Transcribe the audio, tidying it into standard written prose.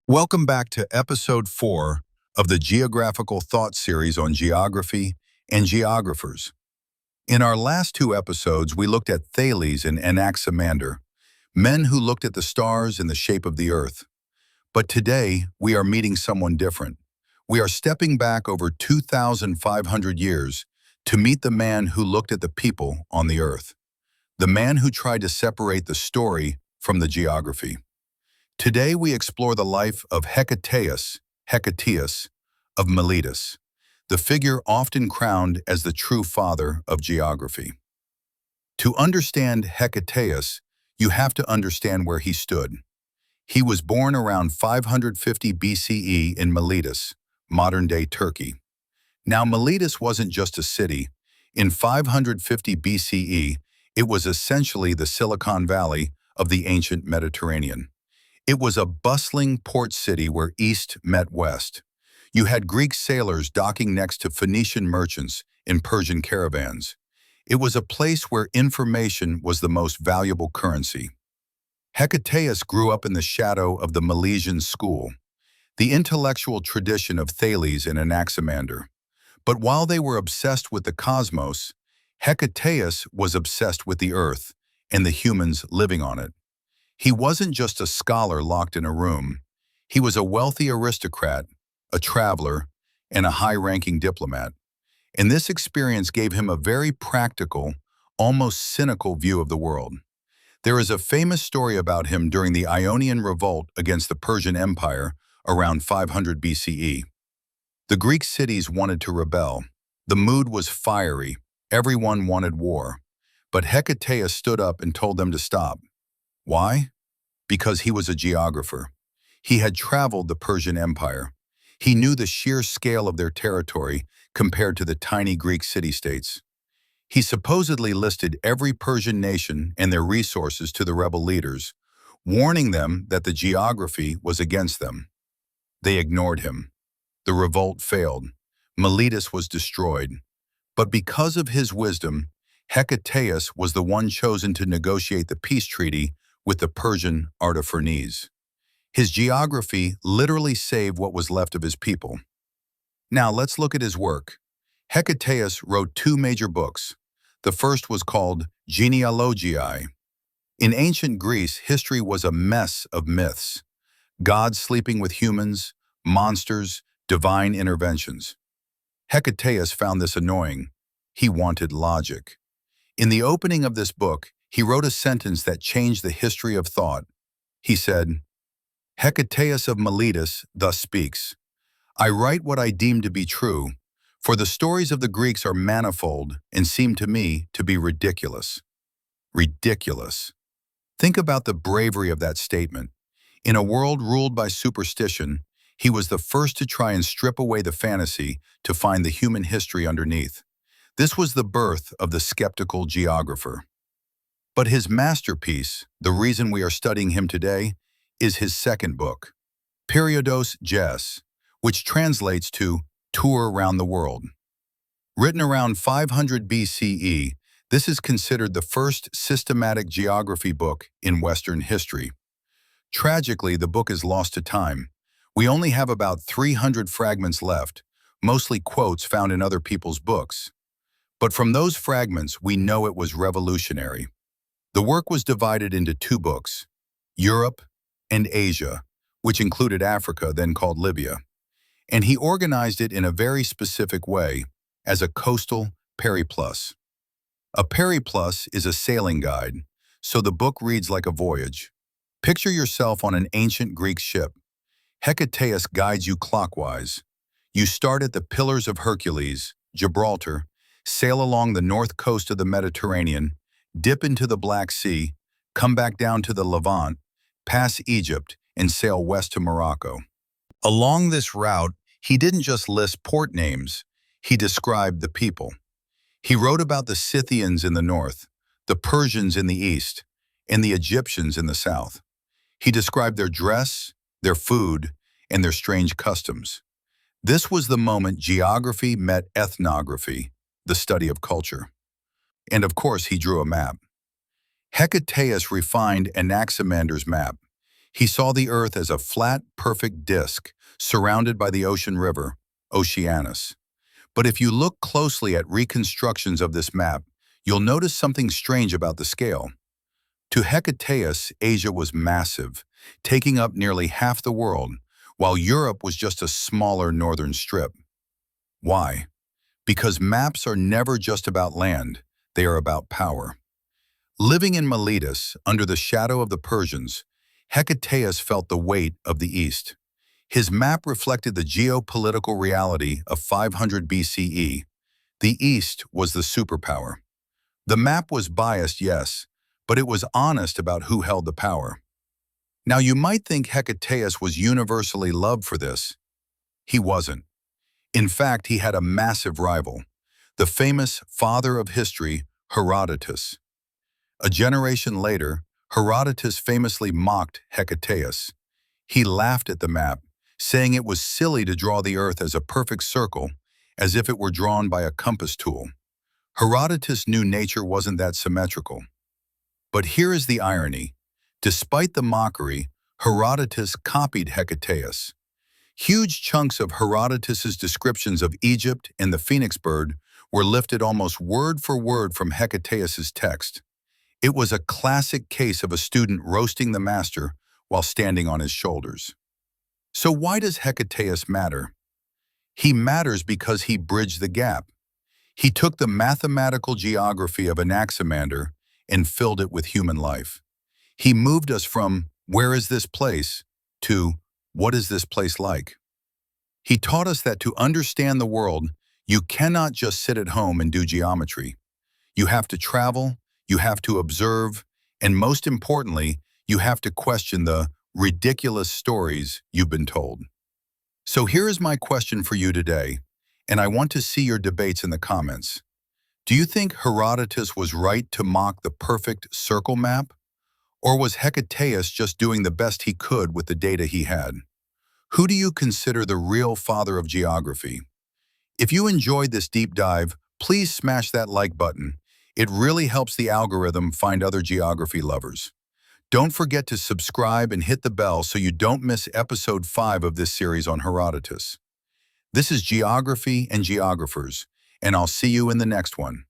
Welcome back to Episode 4 of the Geographical Thought Series on geography and geographers. In our last two episodes, we looked at Thales and Anaximander, men who looked at the stars and the shape of the earth. But today, we are meeting someone different. We are stepping back over 2,500 years to meet the man who looked at the people on the earth, the man who tried to separate the story from the geography. Today we explore the life of Hecataeus of Miletus, the figure often crowned as the true father of geography. To understand Hecataeus, you have to understand where he stood. He was born around 550 BCE in Miletus, modern-day Turkey. Now, Miletus wasn't just a city. In 550 BCE, it was essentially the Silicon Valley of the ancient Mediterranean. It was a bustling port city where East met West. You had Greek sailors docking next to Phoenician merchants in Persian caravans. It was a place where information was the most valuable currency. Hecataeus grew up in the shadow of the Milesian School, the intellectual tradition of Thales and Anaximander. But while they were obsessed with the cosmos, Hecataeus was obsessed with the earth and the humans living on it. He wasn't just a scholar locked in a room. He was a wealthy aristocrat, a traveler, and a high-ranking diplomat. And this experience gave him a very practical, almost cynical view of the world. There is a famous story about him during the Ionian Revolt against the Persian Empire around 500 BCE. The Greek cities wanted to rebel. The mood was fiery. Everyone wanted war. But Hecataeus stood up and told them to stop. Why? Because he was a geographer. He had traveled the Persian Empire. He knew the sheer scale of their territory compared to the tiny Greek city-states. He supposedly listed every Persian nation and their resources to the rebel leaders, warning them that the geography was against them. They ignored him. The revolt failed. Miletus was destroyed. But because of his wisdom, Hecataeus was the one chosen to negotiate the peace treaty with the Persian Artaphernese. His geography literally saved what was left of his people. Now let's look at his work. Hecataeus wrote two major books. The first was called Genealogiai. In ancient Greece, history was a mess of myths. Gods sleeping with humans, monsters, divine interventions. Hecataeus found this annoying. He wanted logic. In the opening of this book, he wrote a sentence that changed the history of thought. He said, "Hecataeus of Miletus thus speaks. I write what I deem to be true, for the stories of the Greeks are manifold and seem to me to be ridiculous." Ridiculous. Think about the bravery of that statement. In a world ruled by superstition, he was the first to try and strip away the fantasy to find the human history underneath. This was the birth of the skeptical geographer. But his masterpiece, the reason we are studying him today, is his second book, Periodos Ges, which translates to Tour Around the World. Written around 500 BCE, this is considered the first systematic geography book in Western history. Tragically, the book is lost to time. We only have about 300 fragments left, mostly quotes found in other people's books. But from those fragments, we know it was revolutionary. The work was divided into two books, Europe and Asia, which included Africa, then called Libya. And he organized it in a very specific way, as a coastal periplus. A periplus is a sailing guide, so the book reads like a voyage. Picture yourself on an ancient Greek ship. Hecataeus guides you clockwise. You start at the Pillars of Hercules, Gibraltar, sail along the north coast of the Mediterranean, dip into the Black Sea, come back down to the Levant, pass Egypt, and sail west to Morocco. Along this route, he didn't just list port names, he described the people. He wrote about the Scythians in the north, the Persians in the east, and the Egyptians in the south. He described their dress, their food, and their strange customs. This was the moment geography met ethnography, the study of culture. And of course, he drew a map. Hecataeus refined Anaximander's map. He saw the Earth as a flat, perfect disk surrounded by the ocean river, Oceanus. But if you look closely at reconstructions of this map, you'll notice something strange about the scale. To Hecataeus, Asia was massive, taking up nearly half the world, while Europe was just a smaller northern strip. Why? Because maps are never just about land, they are about power. Living in Miletus, under the shadow of the Persians, Hecataeus felt the weight of the East. His map reflected the geopolitical reality of 500 BCE. The East was the superpower. The map was biased, yes, but it was honest about who held the power. Now you might think Hecataeus was universally loved for this. He wasn't. In fact, he had a massive rival, the famous father of history, Herodotus. A generation later, Herodotus famously mocked Hecataeus. He laughed at the map, saying it was silly to draw the earth as a perfect circle, as if it were drawn by a compass tool. Herodotus knew nature wasn't that symmetrical. But here is the irony. Despite the mockery, Herodotus copied Hecataeus. Huge chunks of Herodotus's descriptions of Egypt and the phoenix bird were lifted almost word for word from Hecataeus's text. It was a classic case of a student roasting the master while standing on his shoulders. So why does Hecataeus matter? He matters because he bridged the gap. He took the mathematical geography of Anaximander and filled it with human life. He moved us from, "Where is this place?" to, "What is this place like?" He taught us that to understand the world, you cannot just sit at home and do geometry. You have to travel, you have to observe, and most importantly, you have to question the ridiculous stories you've been told. So here is my question for you today, and I want to see your debates in the comments. Do you think Herodotus was right to mock the perfect circle map? Or was Hecataeus just doing the best he could with the data he had? Who do you consider the real father of geography? If you enjoyed this deep dive, please smash that like button. It really helps the algorithm find other geography lovers. Don't forget to subscribe and hit the bell so you don't miss episode 5 of this series on Herodotus. This is Geography and Geographers, and I'll see you in the next one.